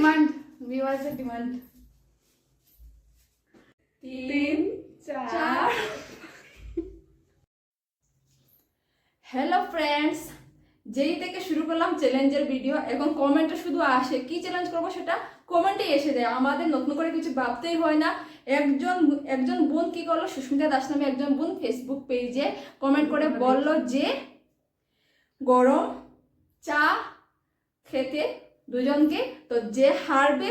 Demand, ভিউয়ার্সের demand. 3 4 hello friends, যেই থেকে শুরু করলাম চ্যালেঞ্জের ভিডিও, এখন কমেন্টে শুধু আসে কি চ্যালেঞ্জ করবো সেটা কমেন্টে এসে যায়। আমাদের নতুন করে কিছু ভাবতেই হয় না। একজন বোন কি করলো, সুস্মিতা দাস নামে একজন বোন ফেসবুক পেজে কমেন্ট করে বলল যে গরম চা খেতে দুজনকে, তো যে হারবে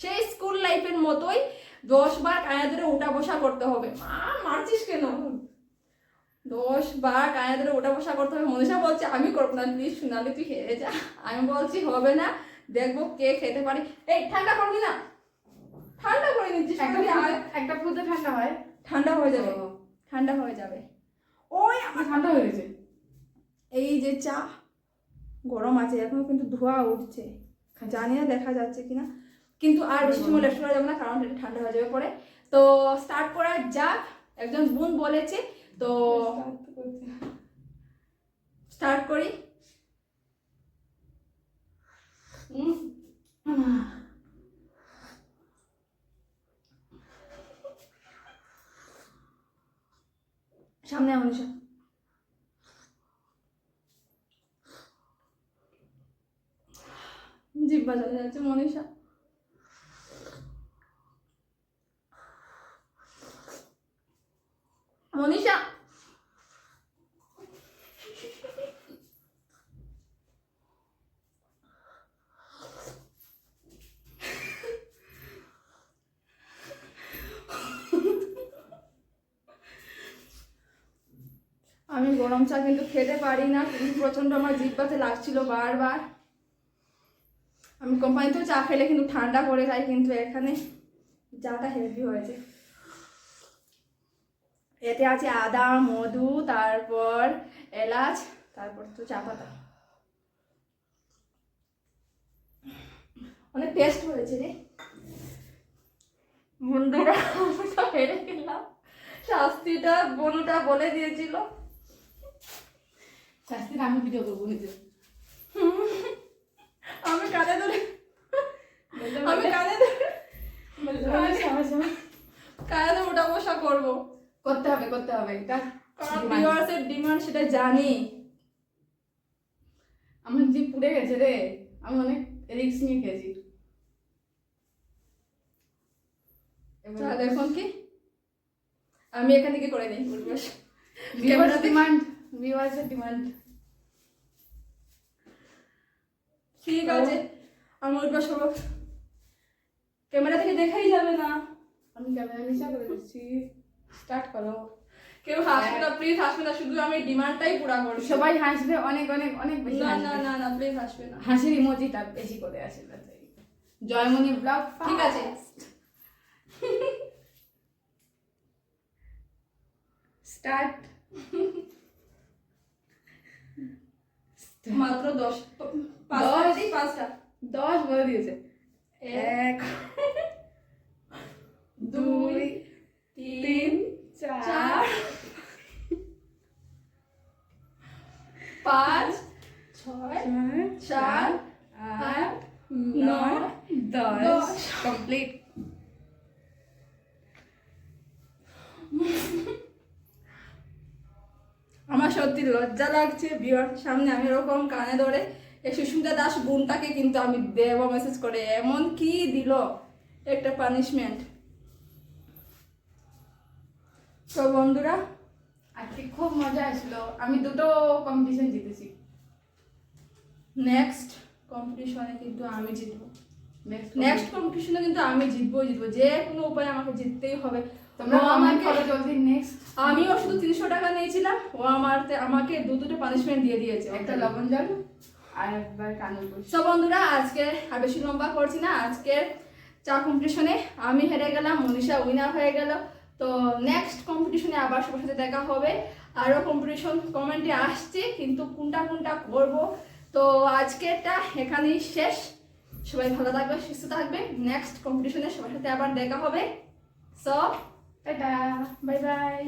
সে স্কুল লাইফের মতোই 10 বার কায়া ধরে উঠা বসা করতে হবে। মারছিস কেন? 10 বার কায়া ধরে উঠা বসা করতে হবে। মনীষা বলছে আমি করবো না, প্লিজ সোনালি তুই হেরে যা। আমি বলছি হবে না, দেখবো কে খেতে পারি। এই ঠান্ডা করবি না? ঠান্ডা করে নিচ্ছিস? একটা ফুলতে ঠান্ডা হয়, ঠান্ডা হয়ে যাবে, ঠান্ডা হয়ে যাবে। ওই ঠান্ডা হয়ে গেছে। এই যে চা গরম আছে, এখনো কিন্তু ধোঁয়া উঠছে, জানি না দেখা যাচ্ছে কিনা, কিন্তু আর বেশি সময় লেট করা যাবে না, কারণ এটা ঠান্ডা হয়ে যাবে পরে। তো স্টার্ট করা যাক। একজন বোন বলেছে, তো স্টার্ট করি। সামনে মনীষা, জিব্বা চলে যাচ্ছে মনীষা। মনীষা আমি গরম চা কিন্তু খেতে পারি না, কিন্তু প্রচন্ড আমার জিহ্বাতে লাগছিল বারবার। আমি কোম্পানিতেও চা খেলে কিন্তু ঠান্ডা করে খাই, কিন্তু এখানে চাটা হেভি হয়েছে। এতে আছে আদা, মধু, তারপর এলাচ, তারপর তো চা পাতা। অনেক টেস্ট হয়েছে রে বন্ধুরা। আমি তো হেরে গেলাম, শাস্তিটা বনুটা বলে দিয়েছিল। শাস্তির আমি ভিডিও করবো নিজে। আমি কানে ধরে উঠা বসা করবো। করতে হবে এটা, কারণ ভিউয়ার্সের ডিমান্ড সেটা জানি। আমার জিভ পুড়ে গেছে রে, আমি অনেক রিস্ক নিয়ে খেয়েছি। দেখুন কি আমি এখান থেকে করে দিই। ভিউয়ার্সের ডিমান্ড। ঠিক আছে, আমি উঠবো সব। ক্যামেরা থেকে দেখাই যাবে না, আমি ক্যামেরা নিচা করে দিচ্ছি। স্টার্ট করো। কেউ হাসবে না, প্লিজ হাসবে না, শুধু আমি ডিমান্ডটাই পুরা করব। সবাই হাসবে, অনেক অনেক অনেক বেশি না হাসবে। না না না, প্লিজ হাসবে না। হাসির ইমোজিটা বেশি করে আসে। জয়মণি ব্লগ, ঠিক আছে। স্টার্ট। মাত্র 5টা 10 বলে দিয়েছে। 1 2 3 4 5 6 7 8 9 10 কমপ্লিট। আমার সত্যি লজ্জা লাগছে ভিউয়ার সামনে আমি এরকম কানে ধরে। এই সুস্মিতা দাস বোনটাকে কিন্তু আমি দেব মেসেজ করে, এমন কি দিল একটা পানিশমেন্ট। তো বন্ধুরা, আজকে খুব মজা আসলো, আমি দুটো কম্পিটিশন জিতেছি। নেক্সট কম্পিটিশনে কিন্তু আমি জিতবো। নেক্সট কম্পিটিশনে কিন্তু আমি জিতবো, যে কোনো উপায়ে আমাকে জিততেই হবে। তোমরা কমেন্ট করো জলদি। নেক্সট আমিও শুধু 300 টাকা নিয়েছিলাম, ও আমাকে দুটো পানিশমেন্ট দিয়ে দিয়েছে, একটা লবণ জল আর একবার কানুন। সব বন্ধুরা, আজকে আর বেশি লম্বা করছি না। আজকের চা কম্পিটিশনে আমি হেরে গেলাম, মনীষা উইনার হয়ে গেল। তো নেক্সট কম্পিটিশনে আবার সবার সাথে দেখা হবে। আরও কম্পিটিশন কমেন্টে আসছে, কিন্তু কোনটা করব। তো আজকেরটা এখানেই শেষ। সবাই ভালো থাকবে, সুস্থ থাকবে। নেক্সট কম্পিটিশনে সবার সাথে আবার দেখা হবে। So tata, bye bye.